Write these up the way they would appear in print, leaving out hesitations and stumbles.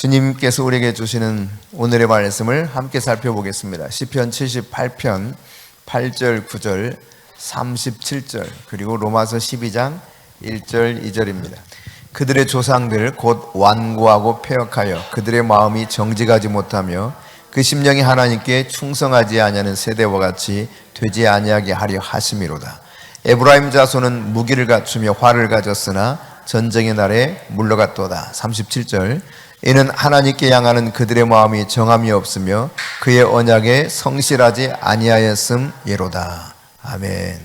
주님께서 우리에게 주시는 오늘의 말씀을 함께 살펴보겠습니다. 시편 78편 8절, 9절, 37절, 그리고 로마서 12장 1절, 2절입니다. 그들의 조상들 곧 완고하고 패역하여 그들의 마음이 정직하지 못하며 그 심령이 하나님께 충성하지 아니하는 세대와 같이 되지 아니하게 하려 하심이로다. 에브라임 자손은 무기를 갖추며 활을 가졌으나 전쟁의 날에 물러갔도다. 37절, 이는 하나님께 향하는 그들의 마음이 정함이 없으며 그의 언약에 성실하지 아니하였음이로다. 아멘.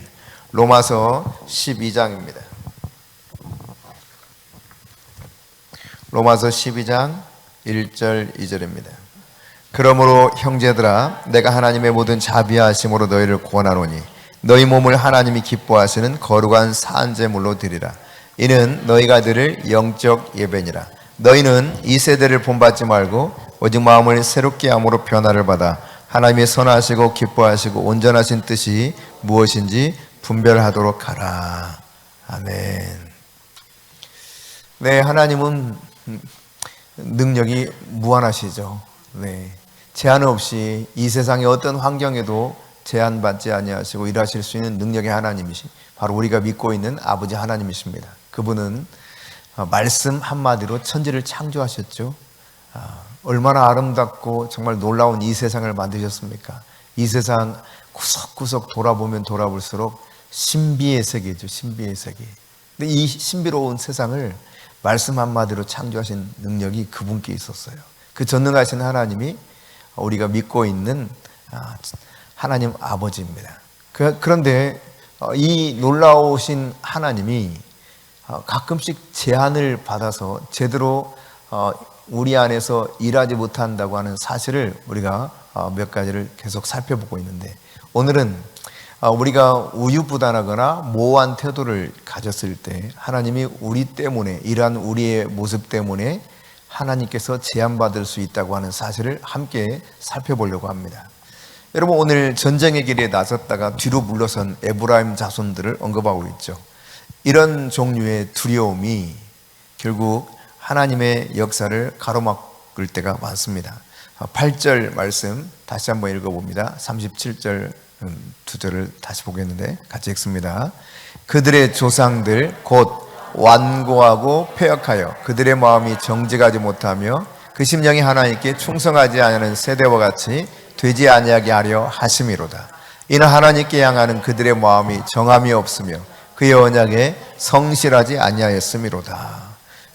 로마서 12장입니다. 로마서 12장 1절 2절입니다. 그러므로 형제들아, 내가 하나님의 모든 자비하심으로 너희를 권하노니 너희 몸을 하나님이 기뻐하시는 거룩한 산제물로 드리라. 이는 너희가 드릴 영적 예배니라. 너희는 이 세대를 본받지 말고 오직 마음을 새롭게 함으로 변화를 받아 하나님의 선하시고 기뻐하시고 온전하신 뜻이 무엇인지 분별하도록 하라. 아멘. 네, 하나님은 능력이 무한하시죠. 네, 제한 없이 이 세상의 어떤 환경에도 제한받지 아니하시고 일하실 수 있는 능력의 하나님이시, 바로 우리가 믿고 있는 아버지 하나님이십니다. 그분은 말씀 한마디로 천지를 창조하셨죠. 얼마나 아름답고 정말 놀라운 이 세상을 만드셨습니까? 이 세상 구석구석 돌아보면 돌아볼수록 신비의 세계죠. 신비의 세계. 근데 이 신비로운 세상을 말씀 한마디로 창조하신 능력이 그분께 있었어요. 그 전능하신 하나님이 우리가 믿고 있는 하나님 아버지입니다. 그런데 이 놀라우신 하나님이 가끔씩 제한을 받아서 제대로 우리 안에서 일하지 못한다고 하는 사실을 우리가 몇 가지를 계속 살펴보고 있는데, 오늘은 우리가 우유부단하거나 모호한 태도를 가졌을 때 하나님이 우리 때문에, 이러한 우리의 모습 때문에 하나님께서 제한받을 수 있다고 하는 사실을 함께 살펴보려고 합니다. 여러분, 오늘 전쟁의 길에 나섰다가 뒤로 물러선 에브라임 자손들을 언급하고 있죠. 이런 종류의 두려움이 결국 하나님의 역사를 가로막을 때가 많습니다. 8절 말씀 다시 한번 읽어봅니다. 37절 두 절을 다시 보겠는데 같이 읽습니다. 그들의 조상들 곧 완고하고 패역하여 그들의 마음이 정직하지 못하며 그 심령이 하나님께 충성하지 아니하는 세대와 같이 되지 아니하게 하려 하심이로다. 이는 하나님께 향하는 그들의 마음이 정함이 없으며 그의 언약에 성실하지 아니하였음이로다.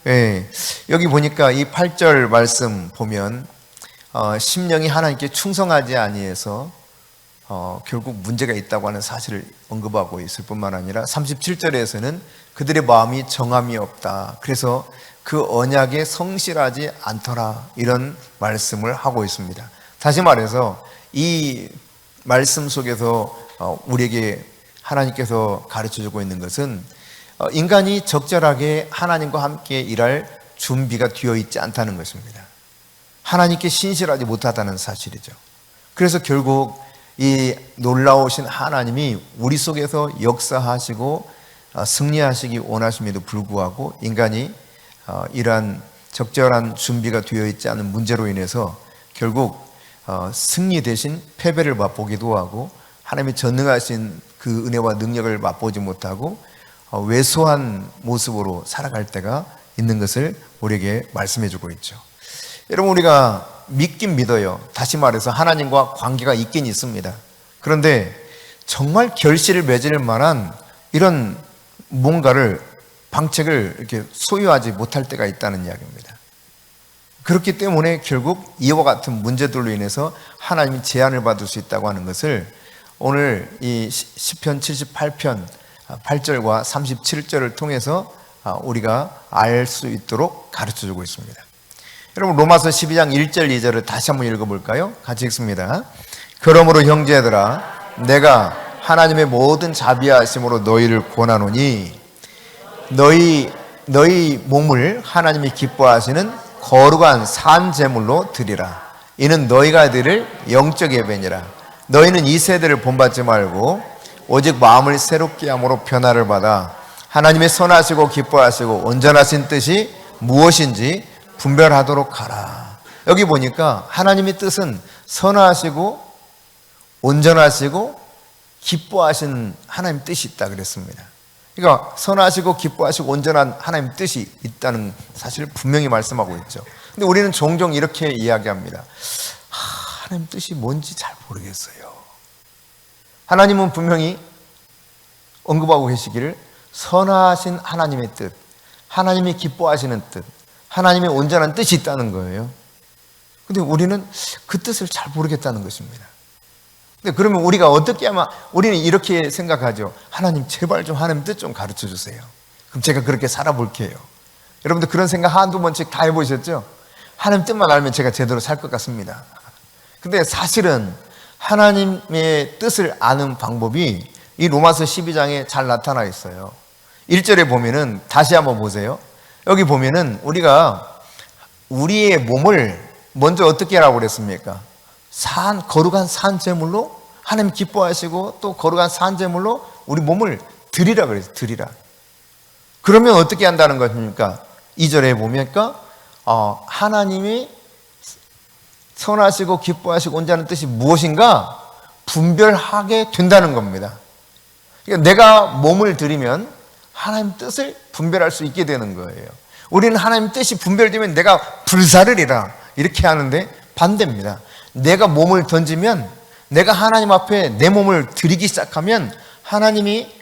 예, 여기 보니까 이 8절 말씀 보면 심령이 하나님께 충성하지 아니해서 결국 문제가 있다고 하는 사실을 언급하고 있을 뿐만 아니라 37절에서는 그들의 마음이 정함이 없다. 그래서 그 언약에 성실하지 않더라, 이런 말씀을 하고 있습니다. 다시 말해서 이 말씀 속에서 우리에게 하나님께서 가르쳐주고 있는 것은 인간이 적절하게 하나님과 함께 일할 준비가 되어 있지 않다는 것입니다. 하나님께 신실하지 못하다는 사실이죠. 그래서 결국 이 놀라우신 하나님이 우리 속에서 역사하시고 승리하시기 원하심에도 불구하고 인간이 이러한 적절한 준비가 되어 있지 않은 문제로 인해서 결국 승리 대신 패배를 맛보기도 하고 하나님의 전능하신 그 은혜와 능력을 맛보지 못하고 왜소한 모습으로 살아갈 때가 있는 것을 우리에게 말씀해 주고 있죠. 여러분, 우리가 믿긴 믿어요. 다시 말해서 하나님과 관계가 있긴 있습니다. 그런데 정말 결실을 맺을 만한 이런 뭔가를, 방책을 이렇게 소유하지 못할 때가 있다는 이야기입니다. 그렇기 때문에 결국 이와 같은 문제들로 인해서 하나님이 제한을 받을 수 있다고 하는 것을 오늘 이 시편 78편 8절과 37절을 통해서 우리가 알 수 있도록 가르쳐주고 있습니다. 여러분, 로마서 12장 1절 2절을 다시 한번 읽어볼까요? 같이 읽습니다. 그러므로 형제들아, 내가 하나님의 모든 자비하심으로 너희를 권하노니 너희 몸을 하나님이 기뻐하시는 거룩한 산제물로 드리라. 이는 너희가 드릴 영적 예배니라. 너희는 이 세대를 본받지 말고 오직 마음을 새롭게 함으로 변화를 받아 하나님의 선하시고 기뻐하시고 온전하신 뜻이 무엇인지 분별하도록 하라. 여기 보니까 하나님의 뜻은 선하시고 온전하시고 기뻐하신 하나님 뜻이 있다 그랬습니다. 그러니까 선하시고 기뻐하시고 온전한 하나님 뜻이 있다는 사실을 분명히 말씀하고 있죠. 근데 우리는 종종 이렇게 이야기합니다. 하나님 뜻이 뭔지 잘 모르겠어요. 하나님은 분명히 언급하고 계시기를 선하신 하나님의 뜻, 하나님이 기뻐하시는 뜻, 하나님의 온전한 뜻이 있다는 거예요. 근데 우리는 그 뜻을 잘 모르겠다는 것입니다. 근데 그러면 우리가 어떻게 하면, 우리는 이렇게 생각하죠. 하나님 제발 좀 하나님 뜻 좀 가르쳐 주세요. 그럼 제가 그렇게 살아볼게요. 여러분들 그런 생각 한두 번씩 다 해보셨죠? 하나님 뜻만 알면 제가 제대로 살 것 같습니다. 근데 사실은 하나님의 뜻을 아는 방법이 이 로마서 12장에 잘 나타나 있어요. 1절에 보면은, 다시 한번 보세요. 여기 보면은 우리가 우리의 몸을 먼저 어떻게 하라고 그랬습니까? 거룩한 산제물로 하나님 기뻐하시고 또 거룩한 산제물로 우리 몸을 드리라 그랬어요. 드리라. 그러면 어떻게 한다는 것입니까? 2절에 보니까 하나님이 선하시고 기뻐하시고 온전한 뜻이 무엇인가 분별하게 된다는 겁니다. 그러니까 내가 몸을 드리면 하나님 뜻을 분별할 수 있게 되는 거예요. 우리는 하나님 뜻이 분별되면 내가 불사르리라 이렇게 하는데 반대입니다. 내가 몸을 던지면, 내가 하나님 앞에 내 몸을 드리기 시작하면 하나님이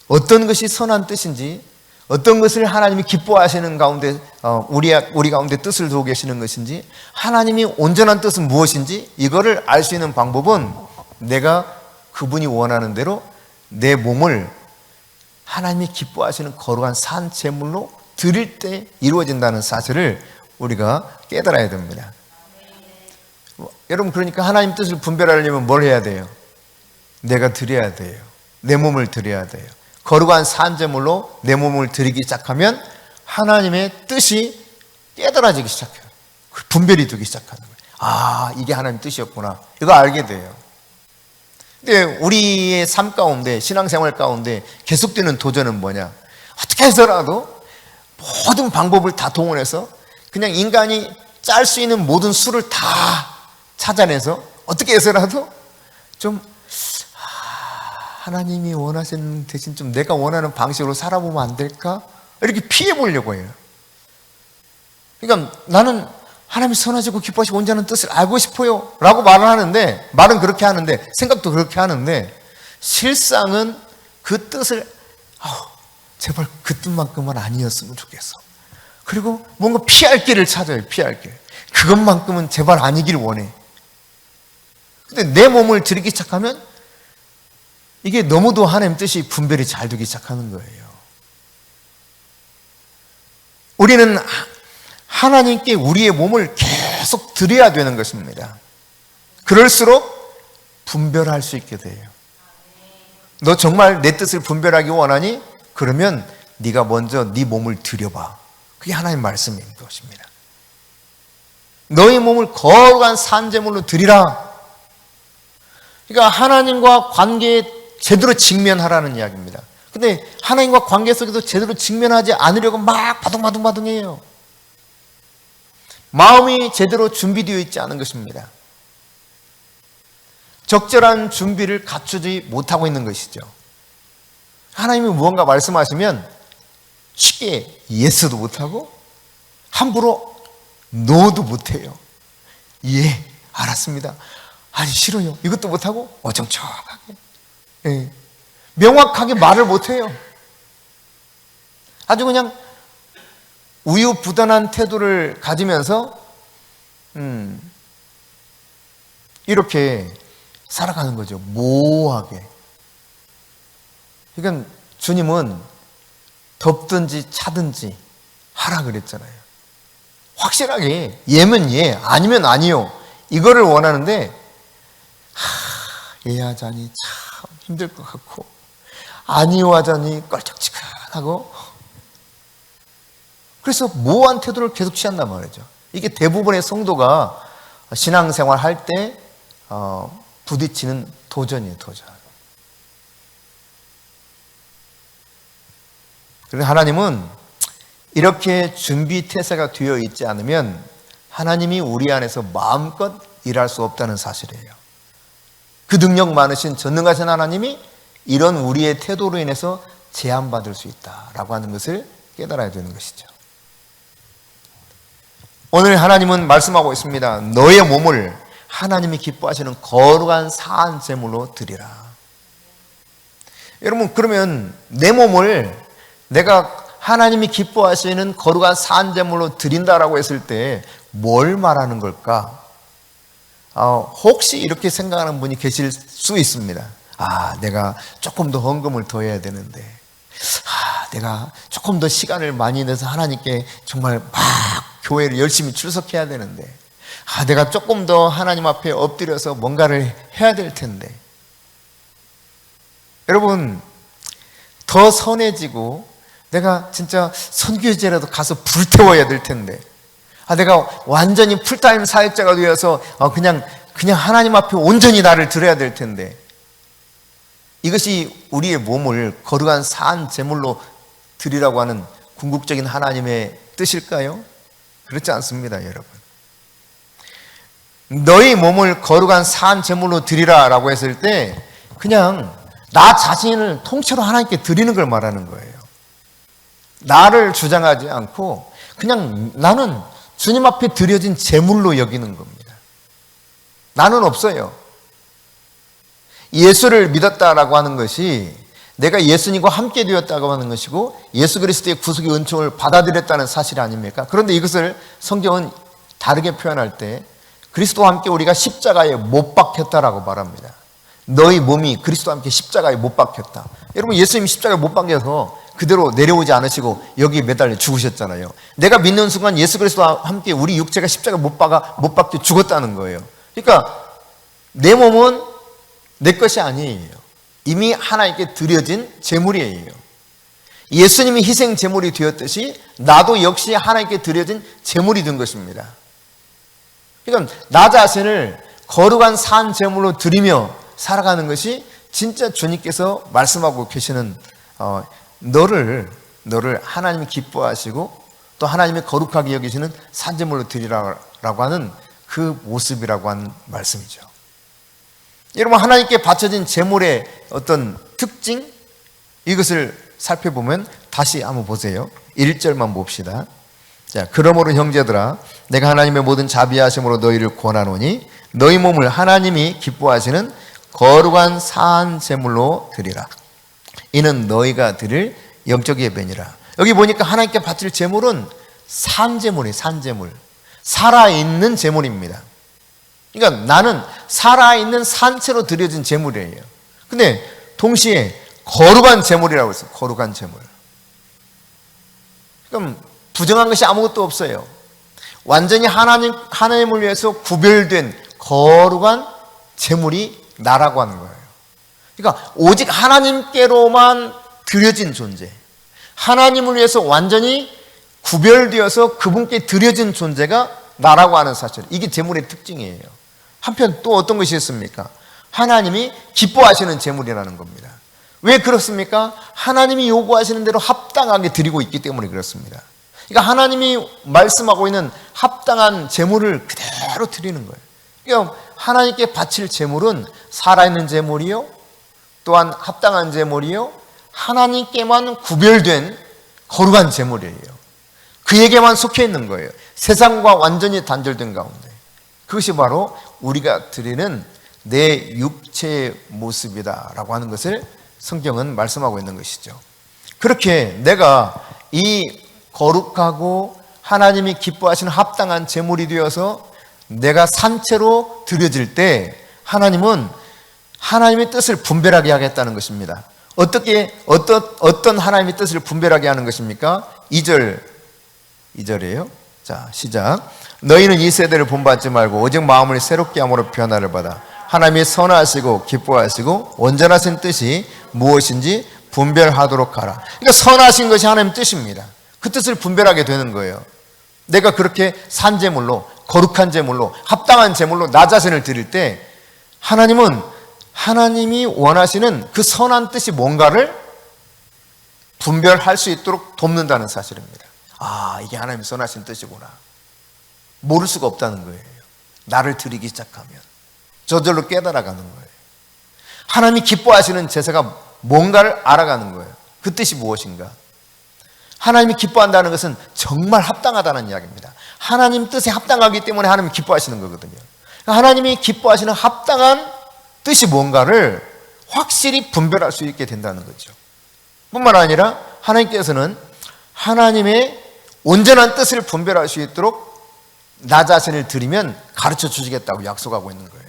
어떤 것이 선한 뜻인지, 어떤 것을 하나님이 기뻐하시는 가운데 우리 가운데 뜻을 두고 계시는 것인지, 하나님이 온전한 뜻은 무엇인지 이거를 알 수 있는 방법은 내가 그분이 원하는 대로 내 몸을 하나님이 기뻐하시는 거룩한 산 제물로 드릴 때 이루어진다는 사실을 우리가 깨달아야 됩니다. 여러분, 그러니까 하나님 뜻을 분별하려면 뭘 해야 돼요? 내가 드려야 돼요. 내 몸을 드려야 돼요. 거룩한 산제물로 내 몸을 드리기 시작하면 하나님의 뜻이 깨달아지기 시작해요. 분별이 되기 시작하는 거예요. 이게 하나님 뜻이었구나. 이거 알게 돼요. 근데 우리의 삶 가운데, 신앙생활 가운데 계속되는 도전은 뭐냐? 어떻게 해서라도 모든 방법을 다 동원해서 그냥 인간이 짤 수 있는 모든 수를 다 찾아내서 어떻게 해서라도 좀 하나님이 원하시는 대신 좀 내가 원하는 방식으로 살아보면 안 될까? 이렇게 피해 보려고 해요. 그러니까 나는 하나님이 선하시고 기뻐하시고 온전한 뜻을 알고 싶어요 라고 말은 그렇게 하는데, 생각도 그렇게 하는데, 실상은 그 뜻을 제발 그 뜻만큼은 아니었으면 좋겠어. 그리고 뭔가 피할 길을 찾아요. 피할 길. 그것만큼은 제발 아니길 원해. 근데 내 몸을 드리기 시작하면 이게 너무도 하나님 뜻이 분별이 잘 되기 시작하는 거예요. 우리는 하나님께 우리의 몸을 계속 드려야 되는 것입니다. 그럴수록 분별할 수 있게 돼요. 너 정말 내 뜻을 분별하기 원하니? 그러면 네가 먼저 네 몸을 드려봐. 그게 하나님 말씀인 것입니다. 너희 몸을 거룩한 산제물로 드리라. 그러니까 하나님과 관계에 제대로 직면하라는 이야기입니다. 근데 하나님과 관계 속에서 제대로 직면하지 않으려고 막 바둥바둥바둥해요. 마음이 제대로 준비되어 있지 않은 것입니다. 적절한 준비를 갖추지 못하고 있는 것이죠. 하나님이 무언가 말씀하시면 쉽게 예스도 못하고 함부로 노도 못해요. 예, 알았습니다. 아니 싫어요. 이것도 못하고 어정쩡하게, 명확하게 말을 못해요. 아주 그냥 우유부단한 태도를 가지면서 이렇게 살아가는 거죠. 모호하게. 그러니까 주님은 덥든지 차든지 하라 그랬잖아요. 확실하게 예면 예, 아니면 아니요. 이거를 원하는데 예 하자니 참 힘들 것 같고 아니요 하자니 껄쩍지근하고, 그래서 모호한 태도를 계속 취한단 말이죠. 이게 대부분의 성도가 신앙생활 할 때 부딪히는 도전이에요. 도전. 그래서 하나님은 이렇게 준비 태세가 되어 있지 않으면 하나님이 우리 안에서 마음껏 일할 수 없다는 사실이에요. 그 능력 많으신 전능하신 하나님이 이런 우리의 태도로 인해서 제한받을 수 있다라고 하는 것을 깨달아야 되는 것이죠. 오늘 하나님은 말씀하고 있습니다. 너의 몸을 하나님이 기뻐하시는 거룩한 사한 제물로 드리라. 여러분, 그러면 내 몸을 내가 하나님이 기뻐하시는 거룩한 사한 제물로 드린다라고 했을 때 뭘 말하는 걸까? 혹시 이렇게 생각하는 분이 계실 수 있습니다. 내가 조금 더 헌금을 더 해야 되는데, 내가 조금 더 시간을 많이 내서 하나님께 정말 막 교회를 열심히 출석해야 되는데, 내가 조금 더 하나님 앞에 엎드려서 뭔가를 해야 될 텐데. 여러분, 더 선해지고 내가 진짜 선교제라도 가서 불태워야 될 텐데, 내가 완전히 풀타임 사역자가 되어서 그냥 하나님 앞에 온전히 나를 드려야 될 텐데, 이것이 우리의 몸을 거룩한 사한 제물로 드리라고 하는 궁극적인 하나님의 뜻일까요? 그렇지 않습니다, 여러분. 너희 몸을 거룩한 사한 제물로 드리라라고 했을 때 그냥 나 자신을 통째로 하나님께 드리는 걸 말하는 거예요. 나를 주장하지 않고 그냥 나는 주님 앞에 드려진 제물로 여기는 겁니다. 나는 없어요. 예수를 믿었다라고 하는 것이 내가 예수님과 함께 되었다고 하는 것이고 예수 그리스도의 구속의 은총을 받아들였다는 사실 아닙니까? 그런데 이것을 성경은 다르게 표현할 때 그리스도와 함께 우리가 십자가에 못 박혔다라고 말합니다. 너희 몸이 그리스도와 함께 십자가에 못 박혔다. 여러분, 예수님 십자가에 못 박혀서 그대로 내려오지 않으시고 여기 매달려 죽으셨잖아요. 내가 믿는 순간 예수 그리스도와 함께 우리 육체가 십자가에 못 박혀 죽었다는 거예요. 그러니까 내 몸은 내 것이 아니에요. 이미 하나님께 드려진 제물이에요. 예수님이 희생 제물이 되었듯이 나도 역시 하나님께 드려진 제물이 된 것입니다. 그러니까 나 자신을 거룩한 산 제물로 드리며 살아가는 것이 진짜 주님께서 말씀하고 계시는 너를 하나님이 기뻐하시고 또 하나님이 거룩하게 여기시는 산제물로 드리라고 하는 그 모습이라고 하는 말씀이죠. 여러분, 하나님께 바쳐진 제물의 어떤 특징, 이것을 살펴보면 다시 한번 보세요. 1절만 봅시다. 자, 그러므로 형제들아, 내가 하나님의 모든 자비하심으로 너희를 권하노니 너희 몸을 하나님이 기뻐하시는 거룩한 사한 제물로 드리라. 이는 너희가 드릴 영적 예배니라. 여기 보니까 하나님께 바칠 제물은 산제물이에요. 산제물. 살아있는 제물입니다. 그러니까 나는 살아있는 산채로 드려진 제물이에요. 근데 동시에 거룩한 제물이라고 했어요. 거룩한 제물. 그럼 부정한 것이 아무것도 없어요. 완전히 하나님을 위해서 구별된 거룩한 제물이 나라고 하는 거예요. 그러니까 오직 하나님께로만 드려진 존재, 하나님을 위해서 완전히 구별되어서 그분께 드려진 존재가 나라고 하는 사실, 이게 제물의 특징이에요. 한편 또 어떤 것이 있습니까? 하나님이 기뻐하시는 제물이라는 겁니다. 왜 그렇습니까? 하나님이 요구하시는 대로 합당하게 드리고 있기 때문에 그렇습니다. 그러니까 하나님이 말씀하고 있는 합당한 제물을 그대로 드리는 거예요. 그러니까 하나님께 바칠 제물은 살아있는 제물이요, 또한 합당한 제물이요, 하나님께만 구별된 거룩한 제물이에요. 그에게만 속해 있는 거예요. 세상과 완전히 단절된 가운데. 그것이 바로 우리가 드리는 내 육체의 모습이다라고 하는 것을 성경은 말씀하고 있는 것이죠. 그렇게 내가 이 거룩하고 하나님이 기뻐하시는 합당한 제물이 되어서 내가 산채로 드려질 때 하나님은 하나님의 뜻을 분별하게 하겠다는 것입니다. 어떤 하나님의 뜻을 분별하게 하는 것입니까? 2절이에요. 자, 시작. 너희는 이 세대를 본받지 말고 오직 마음을 새롭게 함으로 변화를 받아 하나님이 선하시고 기뻐하시고 온전하신 뜻이 무엇인지 분별하도록 하라. 그러니까 선하신 것이 하나님의 뜻입니다. 그 뜻을 분별하게 되는 거예요. 내가 그렇게 산 제물로, 거룩한 제물로, 합당한 제물로 나 자신을 드릴 때 하나님은 하나님이 원하시는 그 선한 뜻이 뭔가를 분별할 수 있도록 돕는다는 사실입니다. 아, 이게 하나님이 선하신 뜻이구나. 모를 수가 없다는 거예요. 나를 드리기 시작하면 저절로 깨달아가는 거예요. 하나님이 기뻐하시는 제사가 뭔가를 알아가는 거예요. 그 뜻이 무엇인가? 하나님이 기뻐한다는 것은 정말 합당하다는 이야기입니다. 하나님 뜻에 합당하기 때문에 하나님이 기뻐하시는 거거든요. 하나님이 기뻐하시는 합당한 뜻이 뭔가를 확실히 분별할 수 있게 된다는 거죠. 뿐만 아니라 하나님께서는 하나님의 온전한 뜻을 분별할 수 있도록 나 자신을 드리면 가르쳐 주시겠다고 약속하고 있는 거예요.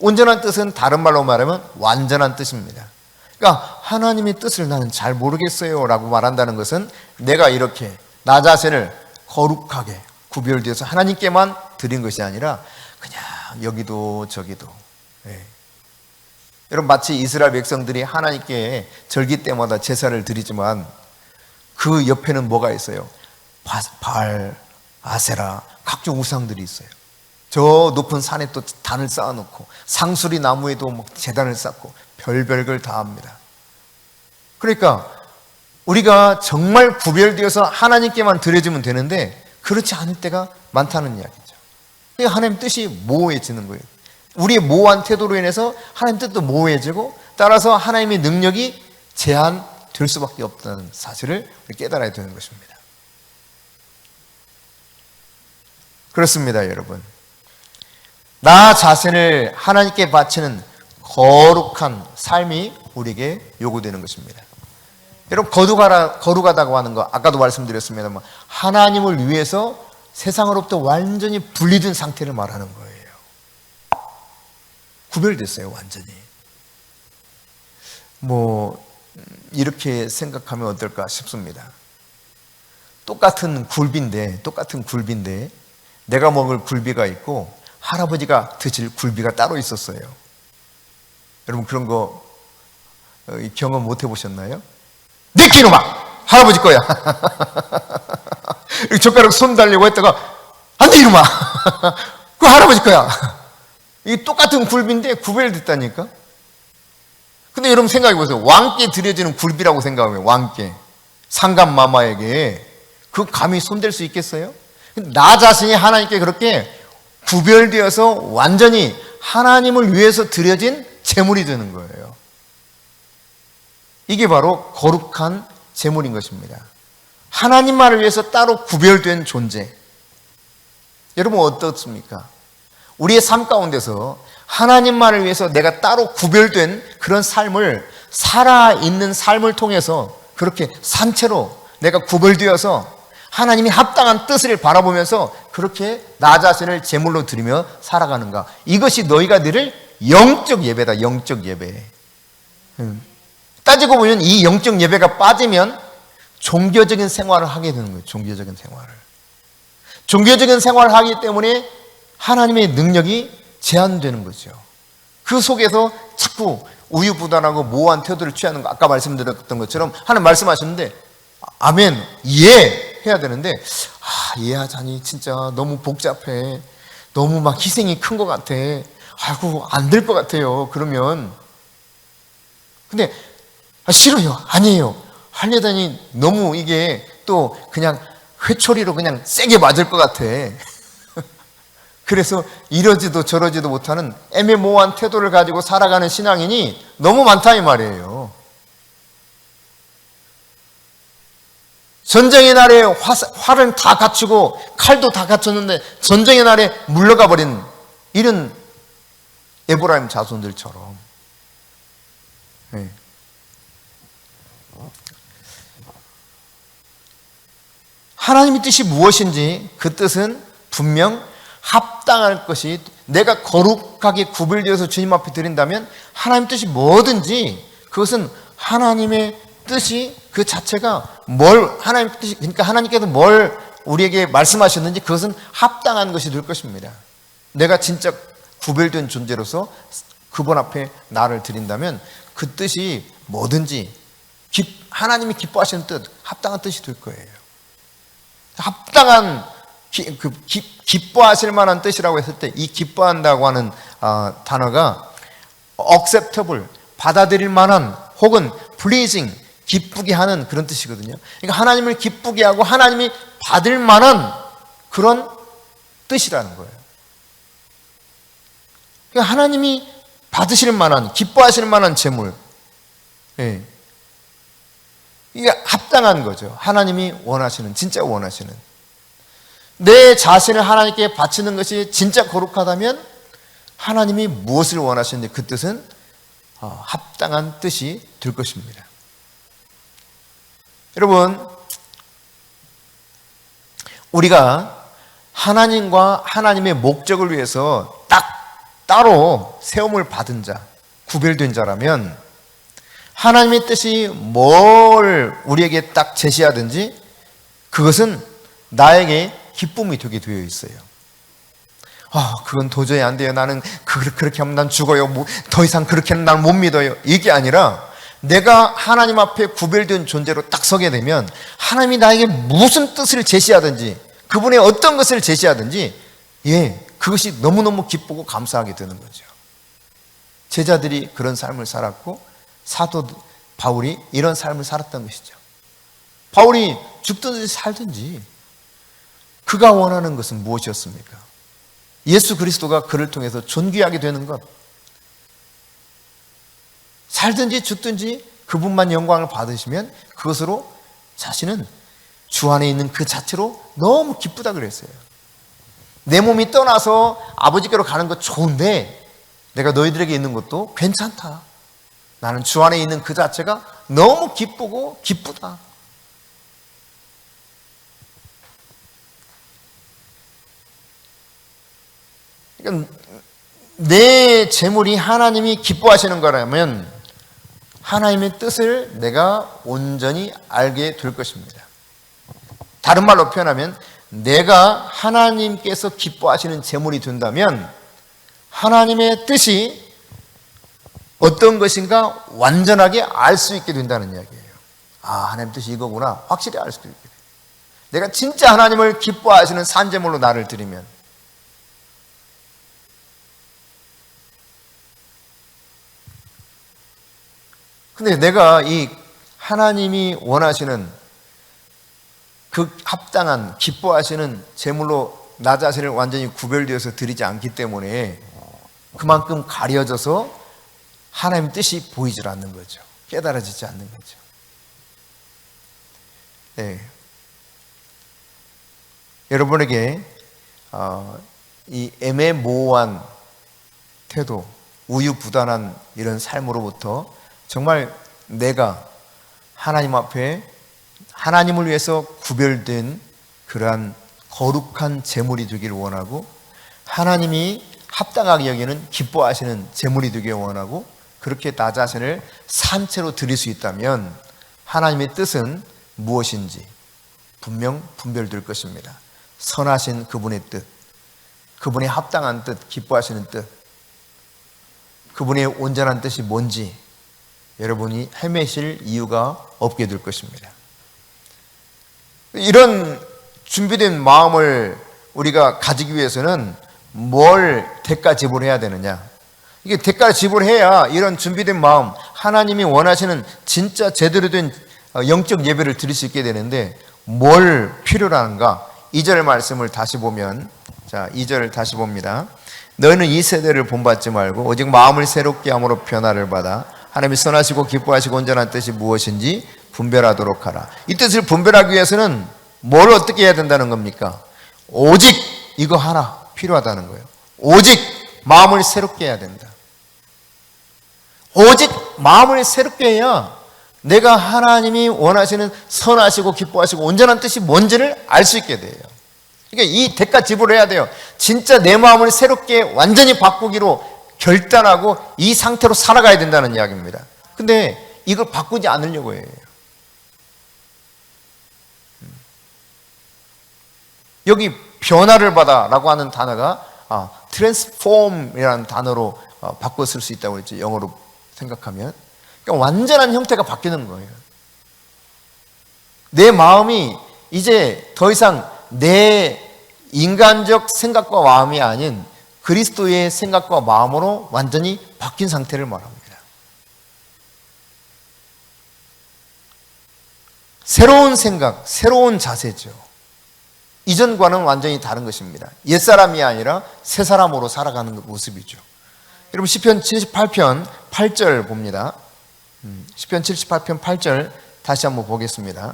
온전한 뜻은 다른 말로 말하면 완전한 뜻입니다. 그러니까 하나님의 뜻을 나는 잘 모르겠어요 라고 말한다는 것은 내가 이렇게 나 자신을 거룩하게 구별되어서 하나님께만 드린 것이 아니라 그냥 여기도 저기도. 여러분, 마치 이스라엘 백성들이 하나님께 절기 때마다 제사를 드리지만 그 옆에는 뭐가 있어요? 바알, 아세라, 각종 우상들이 있어요. 저 높은 산에 또 단을 쌓아놓고 상수리 나무에도 막 제단을 쌓고 별별 걸 다 합니다. 그러니까 우리가 정말 구별되어서 하나님께만 드려지면 되는데 그렇지 않을 때가 많다는 이야기죠. 하나님 뜻이 모호해지는 거예요. 우리의 모호한 태도로 인해서 하나님 뜻도 모호해지고 따라서 하나님의 능력이 제한될 수밖에 없다는 사실을 깨달아야 되는 것입니다. 그렇습니다, 여러분. 나 자신을 하나님께 바치는 거룩한 삶이 우리에게 요구되는 것입니다. 여러분, 거룩하다고 하는 거 아까도 말씀드렸습니다만 하나님을 위해서 세상으로부터 완전히 분리된 상태를 말하는 거예요. 구별됐어요, 완전히. 이렇게 생각하면 어떨까 싶습니다. 똑같은 굴비인데 내가 먹을 굴비가 있고 할아버지가 드실 굴비가 따로 있었어요. 여러분, 그런 거 경험 못 해보셨나요? 네 끼놈아! 할아버지 거야. 젓가락 손 달려고 했다가 안 돼 이놈아! 그거 할아버지 거야. 이 똑같은 굴비인데 구별됐다니까. 근데 여러분 생각해 보세요. 왕께 드려지는 굴비라고 생각하면 왕께 상감마마에게 그 감히 손댈 수 있겠어요? 나 자신이 하나님께 그렇게 구별되어서 완전히 하나님을 위해서 드려진 제물이 되는 거예요. 이게 바로 거룩한 제물인 것입니다. 하나님만을 위해서 따로 구별된 존재. 여러분 어떻습니까? 우리의 삶 가운데서 하나님만을 위해서 내가 따로 구별된 그런 삶을 살아있는 삶을 통해서 그렇게 산채로 내가 구별되어서 하나님이 합당한 뜻을 바라보면서 그렇게 나 자신을 제물로 드리며 살아가는가. 이것이 너희가 드릴 영적 예배다. 영적 예배. 따지고 보면 이 영적 예배가 빠지면 종교적인 생활을 하게 되는 거예요. 종교적인 생활을. 종교적인 생활을 하기 때문에 하나님의 능력이 제한되는 거죠. 그 속에서 자꾸 우유부단하고 모호한 태도를 취하는 거, 아까 말씀드렸던 것처럼 하나님 말씀하셨는데 아멘, 예 해야 되는데 이해하자니 진짜 너무 복잡해, 너무 막 희생이 큰 것 같아, 아이고 안 될 것 같아요. 그러면 근데 싫어요, 아니에요 하려다니 너무 이게 또 그냥 회초리로 그냥 세게 맞을 것 같아. 그래서 이러지도 저러지도 못하는 애매모호한 태도를 가지고 살아가는 신앙인이 너무 많다 이 말이에요. 전쟁의 날에 활은 다 갖추고 칼도 다 갖췄는데 전쟁의 날에 물러가 버린 이런 에브라임 자손들처럼. 네. 하나님의 뜻이 무엇인지 그 뜻은 분명 합당할 것이, 내가 거룩하게 구별되어서 주님 앞에 드린다면 하나님 뜻이 뭐든지 그것은 하나님의 뜻이 그 자체가 하나님 뜻이, 그러니까 하나님께서 뭘 우리에게 말씀하셨는지 그것은 합당한 것이 될 것입니다. 내가 진짜 구별된 존재로서 그분 앞에 나를 드린다면 그 뜻이 뭐든지 하나님이 기뻐하시는 뜻, 합당한 뜻이 될 거예요. 합당한 기뻐하실 만한 뜻이라고 했을 때 이 기뻐한다고 하는 단어가 acceptable, 받아들일 만한, 혹은 pleasing, 기쁘게 하는 그런 뜻이거든요. 그러니까 하나님을 기쁘게 하고 하나님이 받을 만한 그런 뜻이라는 거예요. 그러니까 하나님이 받으실 만한, 기뻐하실 만한 재물. 예. 이게 합당한 거죠. 하나님이 원하시는, 진짜 원하시는. 내 자신을 하나님께 바치는 것이 진짜 거룩하다면 하나님이 무엇을 원하시는지 그 뜻은 합당한 뜻이 될 것입니다. 여러분, 우리가 하나님과 하나님의 목적을 위해서 딱 따로 세움을 받은 자, 구별된 자라면 하나님의 뜻이 뭘 우리에게 딱 제시하든지 그것은 나에게 기쁨이 되게 되어 있어요. 그건 도저히 안 돼요. 나는 그렇게 하면 난 죽어요. 더 이상 그렇게는 난 못 믿어요. 이게 아니라 내가 하나님 앞에 구별된 존재로 딱 서게 되면 하나님이 나에게 무슨 뜻을 제시하든지 그분의 어떤 것을 제시하든지 그것이 너무너무 기쁘고 감사하게 되는 거죠. 제자들이 그런 삶을 살았고 사도 바울이 이런 삶을 살았던 것이죠. 바울이 죽든지 살든지 그가 원하는 것은 무엇이었습니까? 예수 그리스도가 그를 통해서 존귀하게 되는 것. 살든지 죽든지 그분만 영광을 받으시면 그것으로 자신은 주 안에 있는 그 자체로 너무 기쁘다 그랬어요. 내 몸이 떠나서 아버지께로 가는 것 좋은데 내가 너희들에게 있는 것도 괜찮다. 나는 주 안에 있는 그 자체가 너무 기쁘고 기쁘다. 그러니까 내 재물이 하나님이 기뻐하시는 거라면 하나님의 뜻을 내가 온전히 알게 될 것입니다. 다른 말로 표현하면 내가 하나님께서 기뻐하시는 재물이 된다면 하나님의 뜻이 어떤 것인가 완전하게 알 수 있게 된다는 이야기예요. 하나님 뜻이 이거구나 확실히 알 수 있게 돼요. 내가 진짜 하나님을 기뻐하시는 산재물로 나를 드리면 근데 내가 이 하나님이 원하시는 그 합당한 기뻐하시는 제물로 나 자신을 완전히 구별되어서 드리지 않기 때문에 그만큼 가려져서 하나님의 뜻이 보이질 않는 거죠. 깨달아지지 않는 거죠. 네. 여러분에게 이 애매모호한 태도, 우유부단한 이런 삶으로부터 정말 내가 하나님 앞에 하나님을 위해서 구별된 그러한 거룩한 제물이 되기를 원하고 하나님이 합당하게 여기는 기뻐하시는 제물이 되기를 원하고 그렇게 나 자신을 산채로 드릴 수 있다면 하나님의 뜻은 무엇인지 분명 분별될 것입니다. 선하신 그분의 뜻, 그분의 합당한 뜻, 기뻐하시는 뜻, 그분의 온전한 뜻이 뭔지 여러분이 헤매실 이유가 없게 될 것입니다. 이런 준비된 마음을 우리가 가지기 위해서는 뭘 대가 지불해야 되느냐? 이게 대가 지불해야 이런 준비된 마음, 하나님이 원하시는 진짜 제대로 된 영적 예배를 드릴 수 있게 되는데 뭘 필요로 하는가? 2절 말씀을 다시 보면, 자, 2절 다시 봅니다. 너희는 이 세대를 본받지 말고 오직 마음을 새롭게 함으로 변화를 받아 하나님이 선하시고 기뻐하시고 온전한 뜻이 무엇인지 분별하도록 하라. 이 뜻을 분별하기 위해서는 뭘 어떻게 해야 된다는 겁니까? 오직 이거 하나 필요하다는 거예요. 오직 마음을 새롭게 해야 된다. 오직 마음을 새롭게 해야 내가 하나님이 원하시는 선하시고 기뻐하시고 온전한 뜻이 뭔지를 알 수 있게 돼요. 그러니까 이 대가 지불을 해야 돼요. 진짜 내 마음을 새롭게 완전히 바꾸기로 결단하고 이 상태로 살아가야 된다는 이야기입니다. 근데 이걸 바꾸지 않으려고 해요. 여기 변화를 받아라고 하는 단어가 transform이라는 단어로 바꿔 쓸 수 있다고 했죠. 영어로 생각하면. 그러니까 완전한 형태가 바뀌는 거예요. 내 마음이 이제 더 이상 내 인간적 생각과 마음이 아닌 그리스도의 생각과 마음으로 완전히 바뀐 상태를 말합니다. 새로운 생각, 새로운 자세죠. 이전과는 완전히 다른 것입니다. 옛사람이 아니라 새사람으로 살아가는 모습이죠. 여러분 시편 78편 8절 봅니다. 시편 78편 8절 다시 한번 보겠습니다.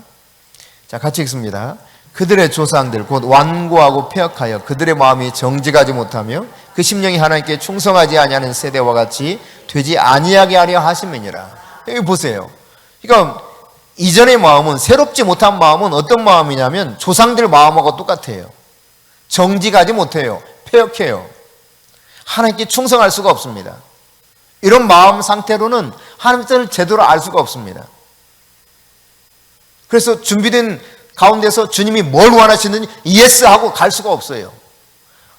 자, 같이 읽습니다. 그들의 조상들 곧 완고하고 폐역하여 그들의 마음이 정직하지 못하며 그 심령이 하나님께 충성하지 아니하는 세대와 같이 되지 아니하게 하려 하심이니라. 여기 보세요. 그러니까 이전의 마음은, 새롭지 못한 마음은 어떤 마음이냐면 조상들 마음하고 똑같아요. 정직하지 못해요. 폐역해요. 하나님께 충성할 수가 없습니다. 이런 마음 상태로는 하나님을 제대로 알 수가 없습니다. 그래서 준비된 가운데서 주님이 뭘 원하시는지 예스 하고 갈 수가 없어요.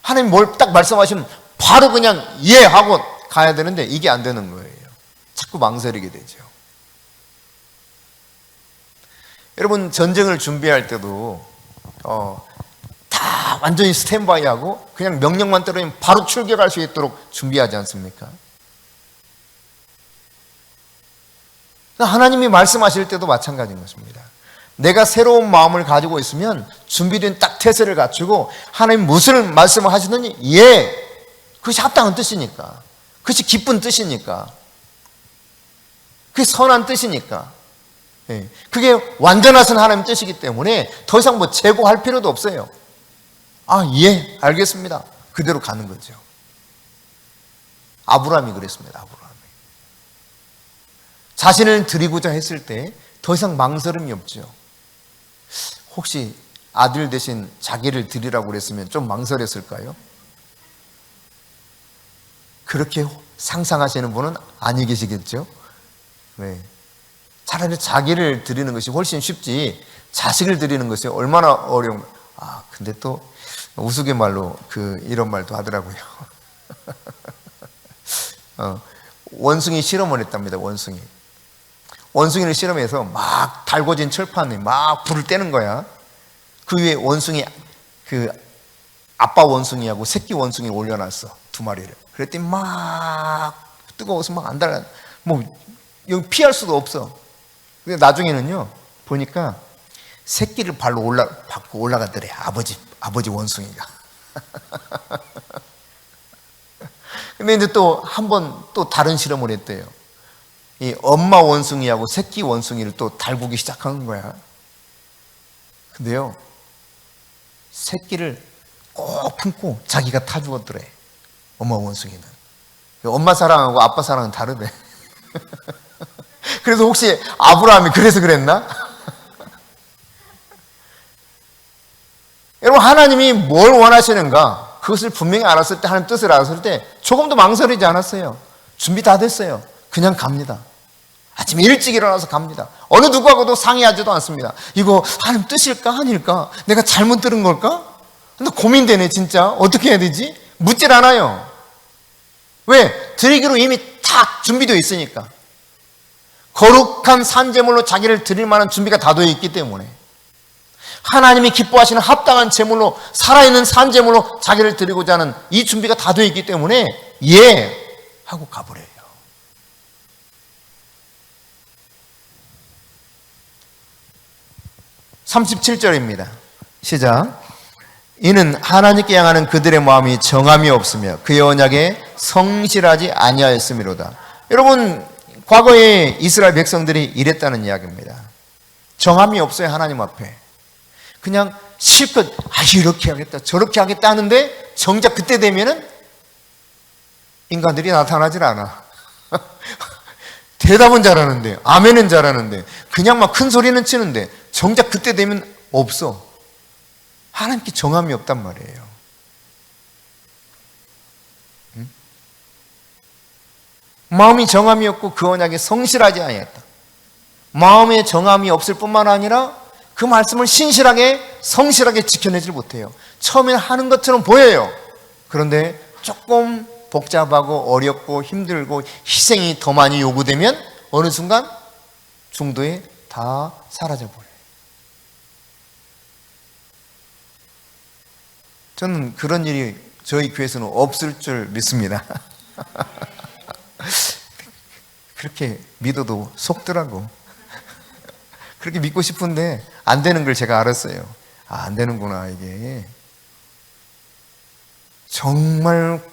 하나님 뭘 딱 말씀하시면 바로 그냥 예 하고 가야 되는데 이게 안 되는 거예요. 자꾸 망설이게 되죠. 여러분 전쟁을 준비할 때도 다 완전히 스탠바이하고 그냥 명령만 떨어지면 바로 출격할 수 있도록 준비하지 않습니까? 하나님이 말씀하실 때도 마찬가지인 것입니다. 내가 새로운 마음을 가지고 있으면 준비된 딱 태세를 갖추고 하나님 무슨 말씀을 하시느니 예, 그것이 합당한 뜻이니까, 그것이 기쁜 뜻이니까, 그게 선한 뜻이니까, 그게 완전하신 하나님 뜻이기 때문에 더 이상 뭐 재고할 필요도 없어요. 아, 예, 알겠습니다. 그대로 가는 거죠. 아브라함이 그랬습니다. 아브라함이 자신을 드리고자 했을 때 더 이상 망설임이 없죠. 혹시 아들 대신 자기를 드리라고 그랬으면 좀 망설였을까요? 그렇게 상상하시는 분은 아니 계시겠죠? 네. 차라리 자기를 드리는 것이 훨씬 쉽지 자식을 드리는 것이 얼마나 어려운. 근데 또 우스갯말로 이런 말도 하더라고요. 원숭이 실험을 했답니다. 원숭이를 실험해서 막 달궈진 철판에 막 불을 떼는 거야. 그 위에 아빠 원숭이하고 새끼 원숭이를 올려놨어. 두 마리를. 그랬더니 막 뜨거워서 막 안 달아. 여기 피할 수도 없어. 근데 나중에는요, 보니까 새끼를 발로 받고 올라가더래. 아버지 원숭이가. 근데 이제 또 한 번 또 다른 실험을 했대요. 이 엄마 원숭이하고 새끼 원숭이를 또 달구기 시작하는 거야. 근데요, 새끼를 꼭 품고 자기가 타 죽었더래. 엄마 원숭이는. 엄마 사랑하고 아빠 사랑은 다르대. 그래서 혹시 아브라함이 그래서 그랬나? 여러분, 하나님이 뭘 원하시는가? 그것을 분명히 알았을 때, 하나님 뜻을 알았을 때 조금도 망설이지 않았어요. 준비 다 됐어요. 그냥 갑니다. 아침에 일찍 일어나서 갑니다. 어느 누구하고도 상의하지도 않습니다. 이거 하나님 뜻일까 아닐까? 내가 잘못 들은 걸까? 근데 고민되네 진짜. 어떻게 해야 되지? 묻질 않아요. 왜? 드리기로 이미 다 준비되어 있으니까. 거룩한 산제물로 자기를 드릴 만한 준비가 다 되어 있기 때문에, 하나님이 기뻐하시는 합당한 제물로, 살아있는 산제물로 자기를 드리고자 하는 이 준비가 다 되어 있기 때문에 예 하고 가버려요. (37절입니다) 시작. 이는 하나님께 향하는 그들의 마음이 정함이 없으며 그의 언약에 성실하지 아니하였음이로다. 여러분, 과거에 이스라엘 백성들이 이랬다는 이야기입니다. 정함이 없어요. 하나님 앞에 그냥 실컷 이렇게 하겠다 저렇게 하겠다 하는데 정작 그때 되면은 인간들이 나타나질 않아. 대답은 잘하는데, 아멘은 잘하는데, 그냥 막 큰 소리는 치는데 정작 그때 되면 없어. 하나님께 정함이 없단 말이에요. 응? 마음이 정함이 없고 그 언약에 성실하지 아니했다. 마음에 정함이 없을 뿐만 아니라 그 말씀을 신실하게 성실하게 지켜내질 못해요. 처음에는 하는 것처럼 보여요. 그런데 조금 복잡하고 어렵고 힘들고 희생이 더 많이 요구되면 어느 순간 중도에 다 사라져버려요. 저는 그런 일이 저희 교회에서는 없을 줄 믿습니다. 그렇게 믿어도 속더라고. 그렇게 믿고 싶은데 안 되는 걸 제가 알았어요. 아, 안 되는구나 이게. 정말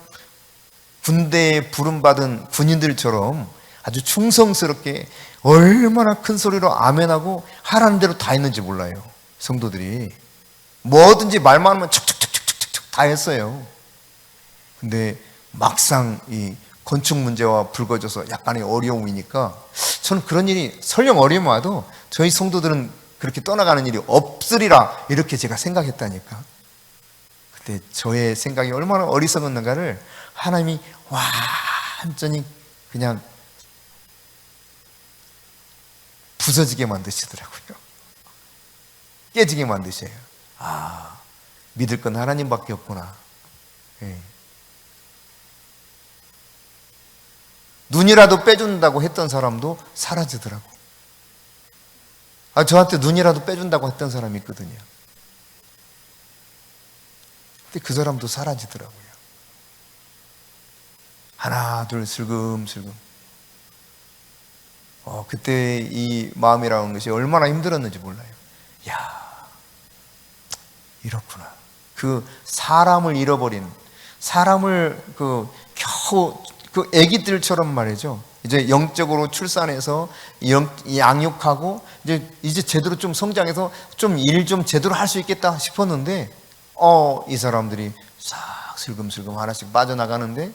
군대에 부름받은 군인들처럼 아주 충성스럽게 얼마나 큰 소리로 아멘하고 하라는 대로 다 했는지 몰라요. 성도들이 뭐든지 말만 하면 척척척척척척 다 했어요. 근데 막상 이 건축 문제와 불거져서 약간의 어려움이니까 저는 그런 일이 설령 어려움이 와도 저희 성도들은 그렇게 떠나가는 일이 없으리라 이렇게 제가 생각했다니까. 그때 저의 생각이 얼마나 어리석었는가를 하나님이 완전히 그냥 부서지게 만드시더라고요. 깨지게 만드셔요. 아, 믿을 건 하나님밖에 없구나. 예. 눈이라도 빼준다고 했던 사람도 사라지더라고. 아, 저한테 눈이라도 빼준다고 했던 사람이 있거든요. 근데 그 사람도 사라지더라고요. 하나, 둘, 슬금슬금. 그때 이 마음이라는 것이 얼마나 힘들었는지 몰라요. 야, 이렇구나. 그 사람을 잃어버린, 사람을 겨우 애기들처럼 말이죠. 이제 영적으로 출산해서 양육하고 이제 제대로 좀 성장해서 좀 일 좀 제대로 할 수 있겠다 싶었는데 이 사람들이 싹 슬금슬금 하나씩 빠져나가는데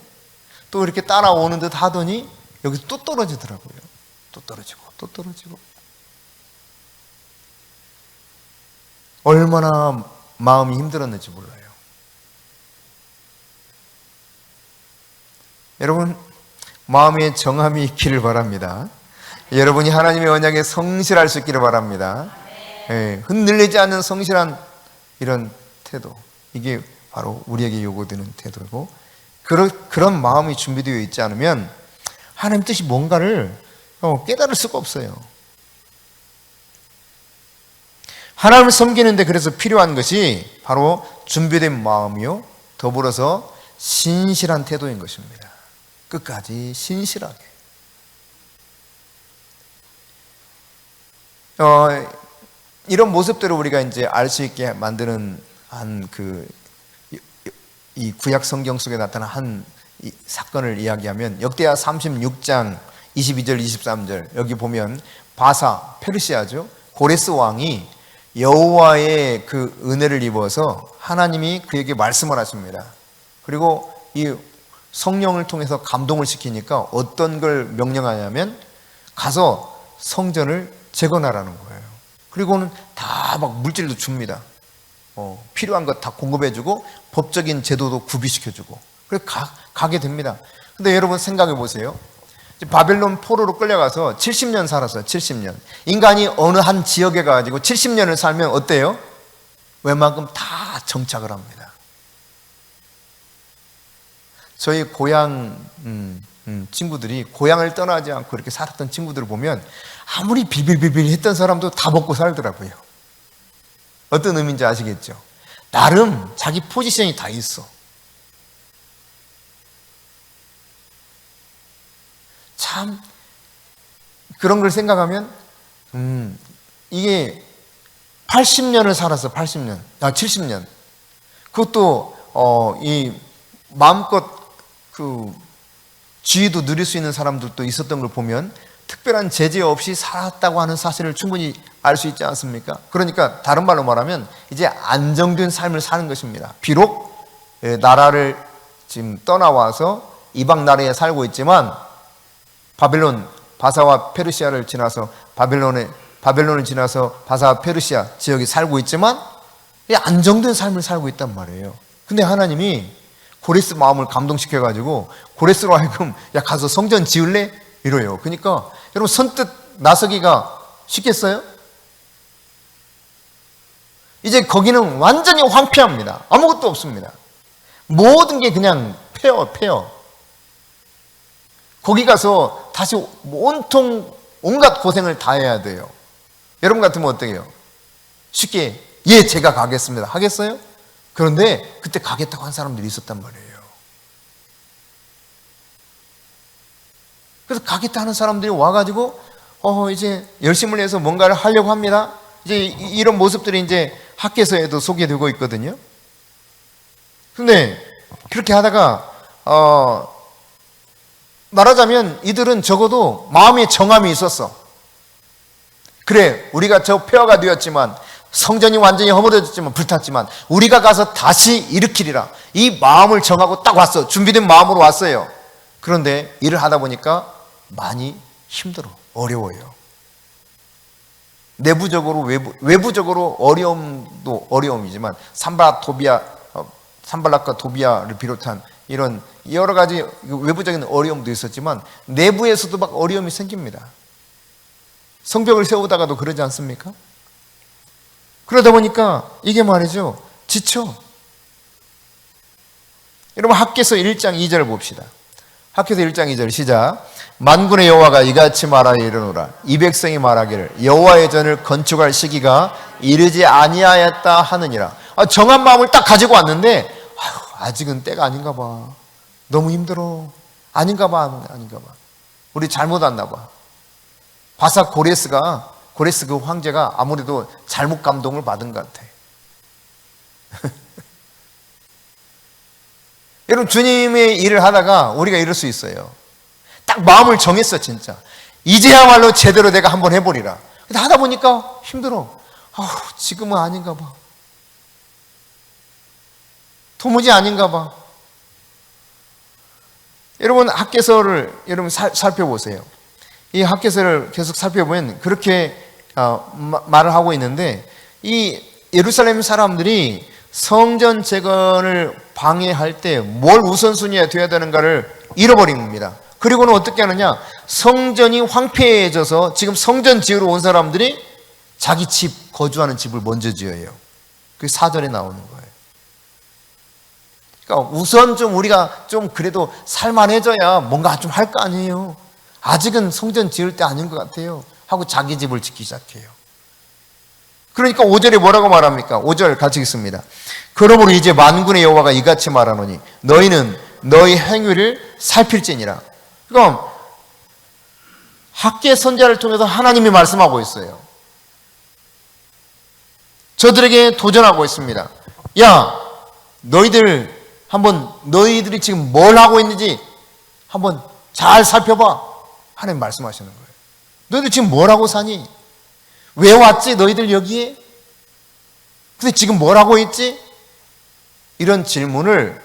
또 이렇게 따라오는 듯 하더니 여기 또 떨어지더라고요. 또 떨어지고 또 떨어지고. 얼마나 마음이 힘들었는지 몰라요. 여러분, 마음에 정함이 있기를 바랍니다. 여러분이 하나님의 언약에 성실할 수 있기를 바랍니다. 예, 흔들리지 않는 성실한 이런 태도, 이게 바로 우리에게 요구되는 태도고, 그런 마음이 준비되어 있지 않으면 하나님 뜻이 뭔가를 깨달을 수가 없어요. 하나님을 섬기는데 그래서 필요한 것이 바로 준비된 마음이요, 더불어서 신실한 태도인 것입니다. 끝까지 신실하게. 이런 모습들을 우리가 이제 알 수 있게 만드는 이 구약 성경 속에 나타난 한 사건을 이야기하면 역대하 36장 22절 23절 여기 보면 바사 페르시아죠. 고레스 왕이 여호와의 그 은혜를 입어서 하나님이 그에게 말씀을 하십니다. 그리고 이 성령을 통해서 감동을 시키니까 어떤 걸 명령하냐면 가서 성전을 재건하라는 거예요. 그리고는 다 막 물질도 줍니다. 필요한 것 다 공급해주고 법적인 제도도 구비시켜주고 그래서 가게 됩니다. 근데 여러분 생각해 보세요. 바벨론 포로로 끌려가서 70년 살았어요. 70년. 인간이 어느 한 지역에 가가지고 70년을 살면 어때요? 웬만큼 다 정착을 합니다. 저희 고향 친구들이 고향을 떠나지 않고 이렇게 살았던 친구들을 보면 아무리 비빌비빌 했던 사람도 다 먹고 살더라고요. 어떤 의미인지 아시겠죠? 나름 자기 포지션이 다 있어. 참 그런 걸 생각하면 이게 80년을 살았어. 80년. 70년. 그것도 이 마음껏 그 지위도 누릴 수 있는 사람들도 있었던 걸 보면 특별한 제재 없이 살았다고 하는 사실을 충분히 알 수 있지 않습니까? 그러니까 다른 말로 말하면 이제 안정된 삶을 사는 것입니다. 비록 나라를 지금 떠나와서 이방 나라에 살고 있지만 바벨론, 바사와 페르시아를 지나서 바벨론을 지나서 바사와 페르시아 지역에 살고 있지만 안정된 삶을 살고 있단 말이에요. 근데 하나님이 고레스 마음을 감동시켜가지고 고레스로 하여금 야 가서 성전 지을래? 이래요. 그러니까 여러분 선뜻 나서기가 쉽겠어요? 이제 거기는 완전히 황폐합니다. 아무것도 없습니다. 모든 게 그냥 폐허. 거기 가서 다시 온통 온갖 고생을 다 해야 돼요. 여러분 같으면 어때요? 쉽게 예 제가 가겠습니다 하겠어요? 그런데 그때 가겠다고 한 사람들이 있었단 말이에요. 그래서 가겠다 하는 사람들이 와가지고 이제 열심을 내서 뭔가를 하려고 합니다. 이제 이런 모습들이 이제 학계서에도 소개되고 있거든요. 근데 그렇게 하다가 말하자면 이들은 적어도 마음의 정함이 있었어. 그래, 우리가 저 폐허가 되었지만, 성전이 완전히 허물어졌지만, 불탔지만 우리가 가서 다시 일으키리라, 이 마음을 정하고 딱 왔어. 준비된 마음으로 왔어요. 그런데 일을 하다 보니까 많이 힘들어, 어려워요. 내부적으로 외부적으로 어려움도 어려움이지만 산발락과 도비아를 비롯한 이런 여러 가지 외부적인 어려움도 있었지만 내부에서도 막 어려움이 생깁니다. 성벽을 세우다가도 그러지 않습니까? 그러다 보니까 이게 말이죠, 지쳐. 여러분, 학개서 1장 2절 봅시다. 학개서 1장 2절 시작. 만군의 여호와가 이같이 말하여 이르노라. 이 백성이 말하기를 여호와의 전을 건축할 시기가 이르지 아니하였다 하느니라. 정한 마음을 딱 가지고 왔는데 아직은 때가 아닌가 봐. 너무 힘들어. 아닌가 봐. 우리 잘못 왔나 봐. 바삭 고레스 그 황제가 아무래도 잘못 감동을 받은 것 같아. 여러분, 주님의 일을 하다가 우리가 이럴 수 있어요. 딱 마음을 정했어, 진짜. 이제야말로 제대로 내가 한번 해보리라. 근데 하다 보니까 힘들어. 지금은 아닌가 봐. 도무지 아닌가 봐. 여러분, 학개서를 여러분 살펴보세요. 이 학개서를 계속 살펴보면 그렇게 말을 하고 있는데, 이 예루살렘 사람들이 성전 재건을 방해할 때 뭘 우선순위에 둬야 되는가를 잃어버린 겁니다. 그리고는 어떻게 하느냐, 성전이 황폐해져서 지금 성전 지으러 온 사람들이 자기 집, 거주하는 집을 먼저 지어요. 그게 4절에 나오는 거예요. 그러니까 우선 좀 우리가 좀 그래도 살만해져야 뭔가 좀 할 거 아니에요. 아직은 성전 지을 때 아닌 것 같아요 하고 자기 집을 짓기 시작해요. 그러니까 5절에 뭐라고 말합니까? 5절 같이 읽습니다. 그러므로 이제 만군의 여호와가 이같이 말하노니 너희는 너희 행위를 살필지니라. 그럼 학개 선지자를 통해서 하나님이 말씀하고 있어요. 저들에게 도전하고 있습니다. 야, 너희들이 지금 뭘 하고 있는지 한번 잘 살펴봐. 하나님 말씀하시는 거예요. 너희들 지금 뭘 하고 사니? 왜 왔지 너희들 여기에? 근데 지금 뭘 하고 있지? 이런 질문을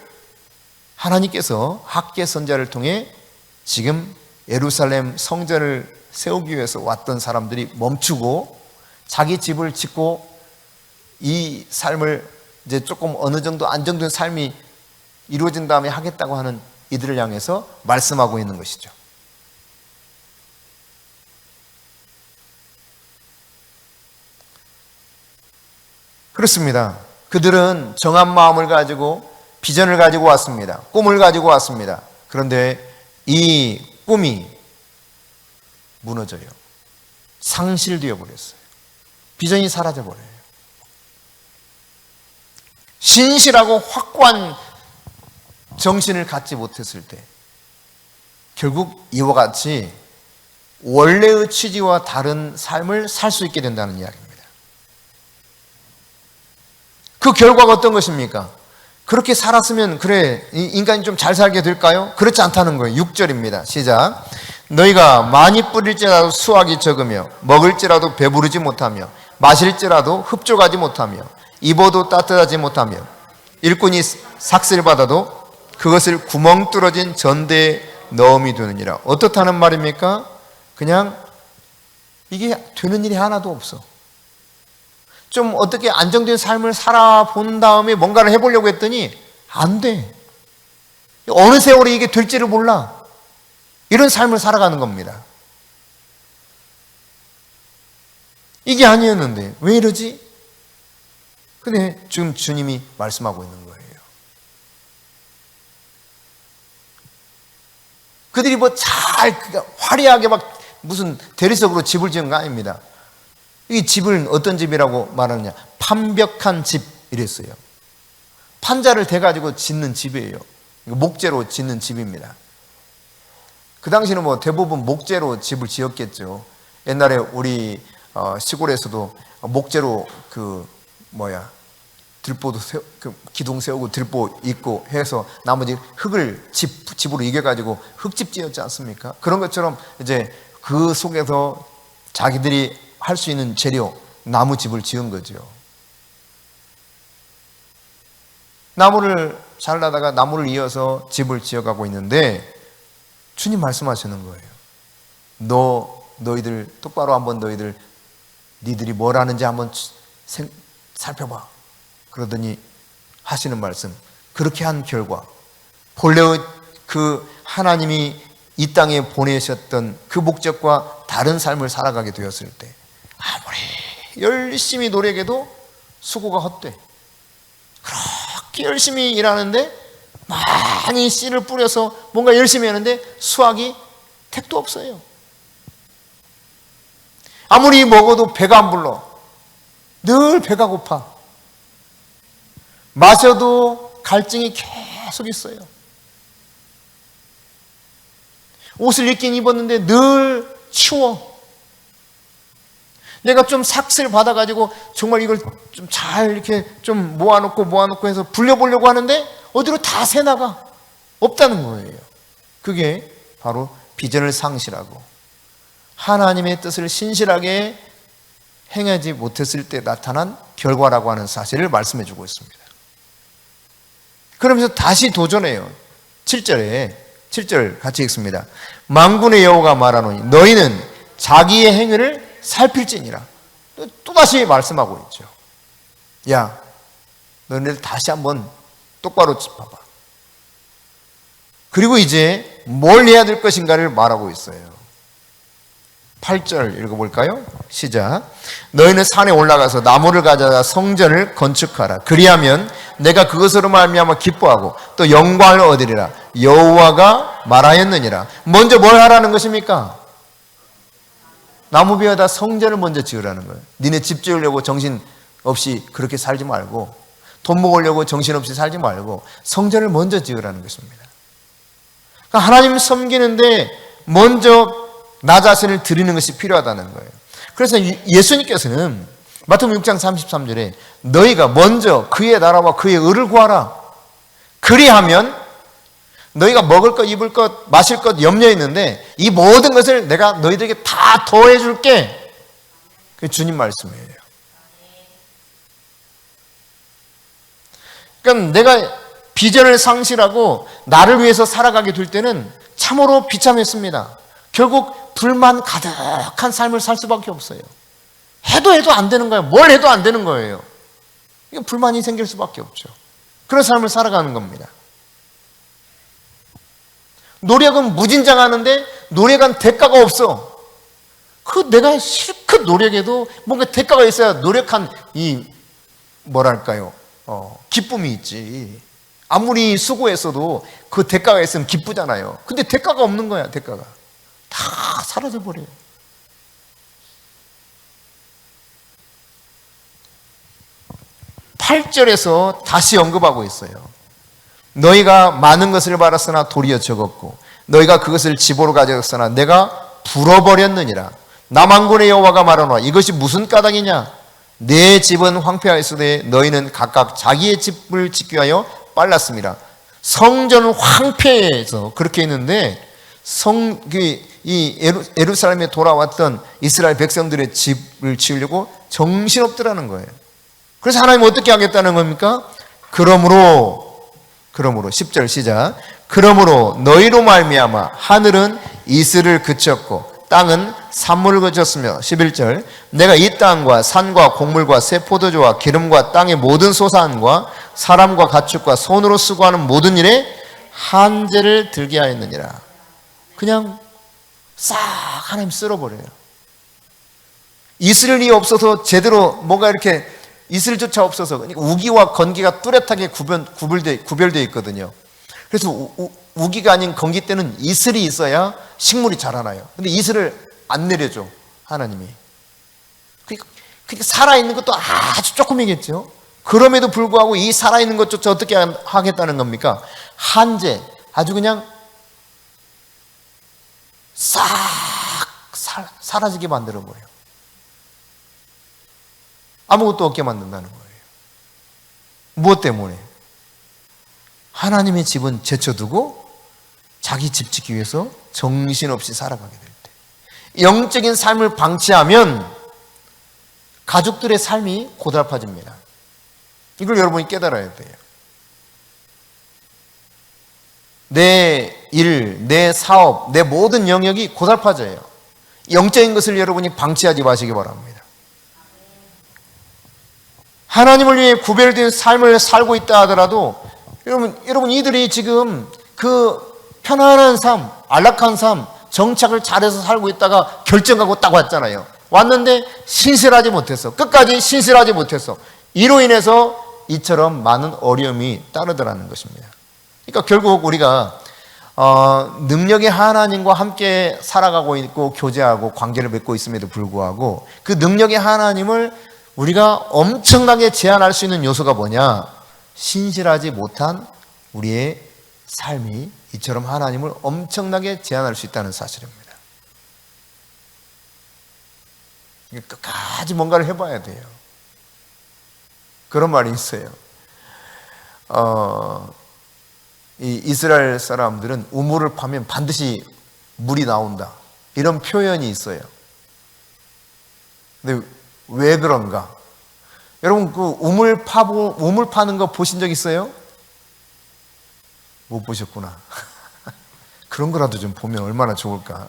하나님께서 학개 선지자를 통해 지금 예루살렘 성전을 세우기 위해서 왔던 사람들이 멈추고 자기 집을 짓고 이 삶을 이제 조금 어느 정도 안정된 삶이 이루어진 다음에 하겠다고 하는 이들을 향해서 말씀하고 있는 것이죠. 그렇습니다. 그들은 정한 마음을 가지고 비전을 가지고 왔습니다. 꿈을 가지고 왔습니다. 그런데 이 꿈이 무너져요. 상실되어 버렸어요. 비전이 사라져 버려요. 신실하고 확고한 정신을 갖지 못했을 때 결국 이와 같이 원래의 취지와 다른 삶을 살 수 있게 된다는 이야기입니다. 그 결과가 어떤 것입니까? 그렇게 살았으면 그래 인간이 좀 잘 살게 될까요? 그렇지 않다는 거예요. 6절입니다. 시작. 너희가 많이 뿌릴지라도 수확이 적으며 먹을지라도 배부르지 못하며 마실지라도 흡족하지 못하며 입어도 따뜻하지 못하며 일꾼이 삭슬 받아도 그것을 구멍 뚫어진 전대에 넣음이 되느니라. 어떻다는 말입니까? 그냥 이게 되는 일이 하나도 없어. 좀 어떻게 안정된 삶을 살아본 다음에 뭔가를 해보려고 했더니 안 돼. 어느 세월에 이게 될지를 몰라. 이런 삶을 살아가는 겁니다. 이게 아니었는데 왜 이러지? 근데 지금 주님이 말씀하고 있는 거예요. 그들이 뭐 잘 화려하게 막 무슨 대리석으로 집을 지은 거 아닙니다. 이 집은 어떤 집이라고 말하느냐? 판벽한 집 이랬어요. 판자를 대가지고 짓는 집이에요. 목재로 짓는 집입니다. 그 당시는 뭐 대부분 목재로 집을 지었겠죠. 옛날에 우리 시골에서도 목재로 들보도 기둥 세우고 들보 있고 해서 나머지 흙을 집으로 이겨가지고 흙집 지었지 않습니까? 그런 것처럼 이제 그 속에서 자기들이 할 수 있는 재료, 나무 집을 지은 거죠. 나무를 잘라다가 나무를 이어서 집을 지어가고 있는데 주님 말씀하시는 거예요. 너희들 똑바로 한번 니들이 뭘 하는지 한번 살펴봐. 그러더니 하시는 말씀, 그렇게 한 결과 본래의 그 하나님이 이 땅에 보내셨던 그 목적과 다른 삶을 살아가게 되었을 때 아무리 열심히 노력해도 수고가 헛돼. 그렇게 열심히 일하는데 많이 씨를 뿌려서 뭔가 열심히 하는데 수확이 택도 없어요. 아무리 먹어도 배가 안 불러. 늘 배가 고파. 마셔도 갈증이 계속 있어요. 옷을 입긴 입었는데 늘 추워. 내가 좀 삭스를 받아가지고 정말 이걸 좀 잘 이렇게 좀 모아놓고 해서 불려보려고 하는데 어디로 다 새나가 없다는 거예요. 그게 바로 비전을 상실하고 하나님의 뜻을 신실하게 행하지 못했을 때 나타난 결과라고 하는 사실을 말씀해 주고 있습니다. 그러면서 다시 도전해요. 7절 같이 읽습니다. 만군의 여호와가 말하노니 너희는 자기의 행위를 살필지니라. 또다시 말씀하고 있죠. 야, 너희들 다시 한번 똑바로 짚어봐. 그리고 이제 뭘 해야 될 것인가를 말하고 있어요. 8절 읽어볼까요? 시작. 너희는 산에 올라가서 나무를 가져다 성전을 건축하라. 그리하면 내가 그것으로 말미암아 기뻐하고 또 영광을 얻으리라. 여호와가 말하였느니라. 먼저 뭘 하라는 것입니까? 나무 벼에다 성전을 먼저 지으라는 거예요. 니네 집 지으려고 정신 없이 그렇게 살지 말고 돈 먹으려고 정신 없이 살지 말고 성전을 먼저 지으라는 것입니다. 그러니까 하나님 섬기는데 먼저 나 자신을 드리는 것이 필요하다는 거예요. 그래서 예수님께서는 마태복음 6장 33절에 너희가 먼저 그의 나라와 그의 의를 구하라. 그리하면 너희가 먹을 것, 입을 것, 마실 것 염려에 있는데 이 모든 것을 내가 너희들에게 다 더해 줄게. 그게 주님 말씀이에요. 그러니까 내가 비전을 상실하고 나를 위해서 살아가게 될 때는 참으로 비참했습니다. 결국 불만 가득한 삶을 살 수밖에 없어요. 해도 안 되는 거예요. 뭘 해도 안 되는 거예요. 이거 불만이 생길 수밖에 없죠. 그런 삶을 살아가는 겁니다. 노력은 무진장하는데 노력한 대가가 없어. 그 내가 실컷 노력해도 뭔가 대가가 있어야 노력한 기쁨이 있지. 아무리 수고했어도 그 대가가 있으면 기쁘잖아요. 근데 대가가 없는 거야, 대가가. 다 사라져버려요. (8절에서) 다시 언급하고 있어요. 너희가 많은 것을 받았으나 도리어 적었고 너희가 그것을 집으로 가져갔으나 내가 불어버렸느니라. 남한군의 여호와가 말하노라. 이것이 무슨 까닭이냐? 내 집은 황폐하였으되 너희는 각각 자기의 집을 짓기 위하여 빨랐습니다. 성전은 황폐해서 그렇게 했는데 예루살렘에 돌아왔던 이스라엘 백성들의 집을 지으려고 정신없더라는 거예요. 그래서 하나님은 어떻게 하겠다는 겁니까? 그러므로 10절 시작. 그러므로 너희로 말미암아 하늘은 이슬을 그쳤고 땅은 산물을 그쳤으며 11절 내가 이 땅과 산과 곡물과 새 포도주와 기름과 땅의 모든 소산과 사람과 가축과 손으로 수고하는 모든 일에 한제를 들게 하였느니라. 그냥 싹 하나님 쓸어버려요. 이슬이 없어서 제대로 뭔가 이렇게 이슬조차 없어서 그러니까 우기와 건기가 뚜렷하게 구별되어 있거든요. 그래서 우기가 아닌 건기 때는 이슬이 있어야 식물이 자라나요. 근데 이슬을 안 내려줘 하나님이. 그러니까 살아있는 것도 아주 조금이겠죠. 그럼에도 불구하고 이 살아있는 것조차 어떻게 하겠다는 겁니까? 한제, 아주 그냥 싹 사라지게 만들어버려요. 아무것도 없게 만든다는 거예요. 무엇 때문에? 하나님의 집은 제쳐두고 자기 집 짓기 위해서 정신없이 살아가게 될 때, 영적인 삶을 방치하면 가족들의 삶이 고달파집니다. 이걸 여러분이 깨달아야 돼요. 내 일, 내 사업, 내 모든 영역이 고달파져요. 영적인 것을 여러분이 방치하지 마시기 바랍니다. 하나님을 위해 구별된 삶을 살고 있다 하더라도 여러분 이들이 지금 그 편안한 삶, 안락한 삶, 정착을 잘해서 살고 있다가 결정하고 딱 왔잖아요. 왔는데 신실하지 못했어. 끝까지 신실하지 못했어. 이로 인해서 이처럼 많은 어려움이 따르더라는 것입니다. 그러니까 결국 우리가 능력의 하나님과 함께 살아가고 있고 교제하고 관계를 맺고 있음에도 불구하고 그 능력의 하나님을 우리가 엄청나게 제한할 수 있는 요소가 뭐냐? 신실하지 못한 우리의 삶이 이처럼 하나님을 엄청나게 제한할 수 있다는 사실입니다. 끝까지 뭔가를 해봐야 돼요. 그런 말이 있어요. 이 이스라엘 사람들은 우물을 파면 반드시 물이 나온다, 이런 표현이 있어요. 근데 왜 그런가? 여러분 그 우물 파는 거 보신 적 있어요? 못 보셨구나. 그런 거라도 좀 보면 얼마나 좋을까.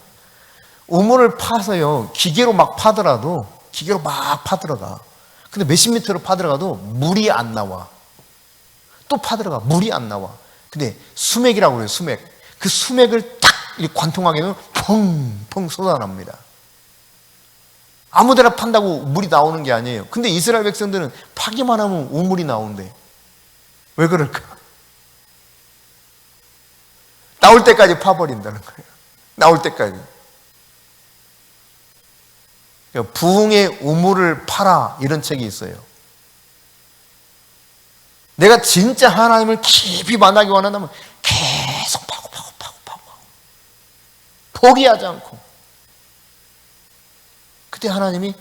우물을 파서요, 기계로 막 파더라도 기계로 막 파들어가. 근데 몇십 미터로 파들어가도 물이 안 나와. 또 파들어가, 물이 안 나와. 근데 수맥이라고 그래요, 수맥. 그 수맥을 딱 관통하게 되면 펑펑 쏟아납니다. 아무데나 판다고 물이 나오는 게 아니에요. 근데 이스라엘 백성들은 파기만 하면 우물이 나온대. 왜 그럴까? 나올 때까지 파버린다는 거예요. 나올 때까지. 부흥의 우물을 파라, 이런 책이 있어요. 내가 진짜 하나님을 깊이 만나기 원한다면 계속 파고 포기하지 않고, 그때 하나님이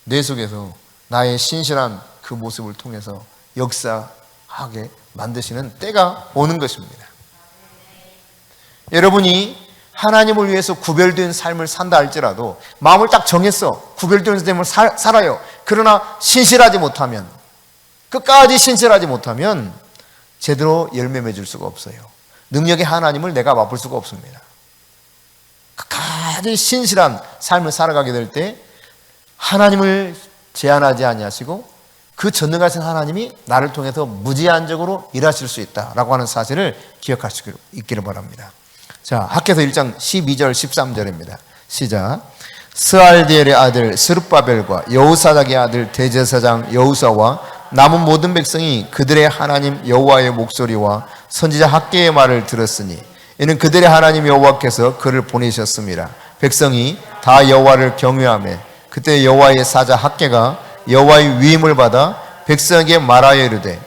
내 속에서 나의 신실한 그 모습을 통해서 역사하게 만드시는 때가 오는 것입니다. 여러분이 하나님을 위해서 구별된 삶을 산다 할지라도 마음을 딱 정했어. 구별된 삶을 살아요. 그러나 신실하지 못하면, 끝까지 신실하지 못하면 제대로 열매 맺을 수가 없어요. 능력의 하나님을 내가 맛볼 수가 없습니다. 끝까지 신실한 삶을 살아가게 될 때 하나님을 제한하지 아니하시고 그 전능하신 하나님이 나를 통해서 무제한적으로 일하실 수 있다라고 하는 사실을 기억할 수 있기를 바랍니다. 자, 학개서 1장 12절 13절입니다. 시작. 스알디엘의 아들 스룹바벨과 여호사닥의 아들 대제사장 여호사와 남은 모든 백성이 그들의 하나님 여호와의 목소리와 선지자 학개의 말을 들었으니 이는 그들의 하나님 여호와께서 그를 보내셨습니다. 백성이 다 여호와를 경외하며 그때 여호와의 사자 학개가 여호와의 위임을 받아 백성에게 말하여 이르되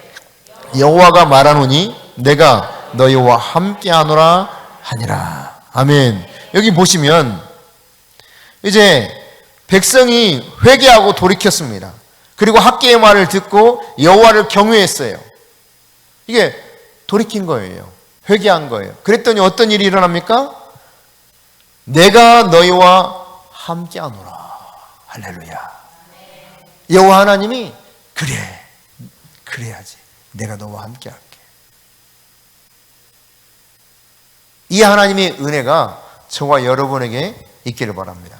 여호와가 말하노니 내가 너희와 함께하노라 하니라. 아멘. 여기 보시면 이제 백성이 회개하고 돌이켰습니다. 그리고 학개의 말을 듣고 여호와를 경외했어요. 이게 돌이킨 거예요. 회개한 거예요. 그랬더니 어떤 일이 일어납니까? 내가 너희와 함께하노라. 할렐루야. 여호와 하나님이 그래야지. 내가 너와 함께할게. 이 하나님의 은혜가 저와 여러분에게 있기를 바랍니다.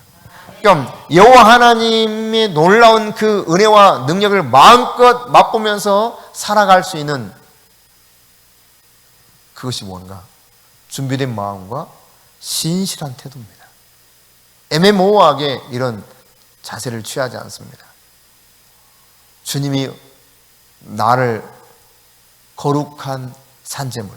그럼 여호와 하나님의 놀라운 그 은혜와 능력을 마음껏 맛보면서 살아갈 수 있는 그것이 뭔가? 준비된 마음과 신실한 태도입니다. 애매모호하게 이런 자세를 취하지 않습니다. 주님이 나를 거룩한 산제물,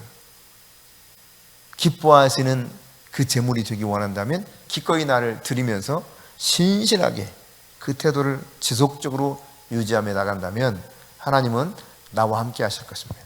기뻐하시는 그 제물이 되기 원한다면 기꺼이 나를 드리면서 신실하게 그 태도를 지속적으로 유지하며 나간다면 하나님은 나와 함께 하실 것입니다.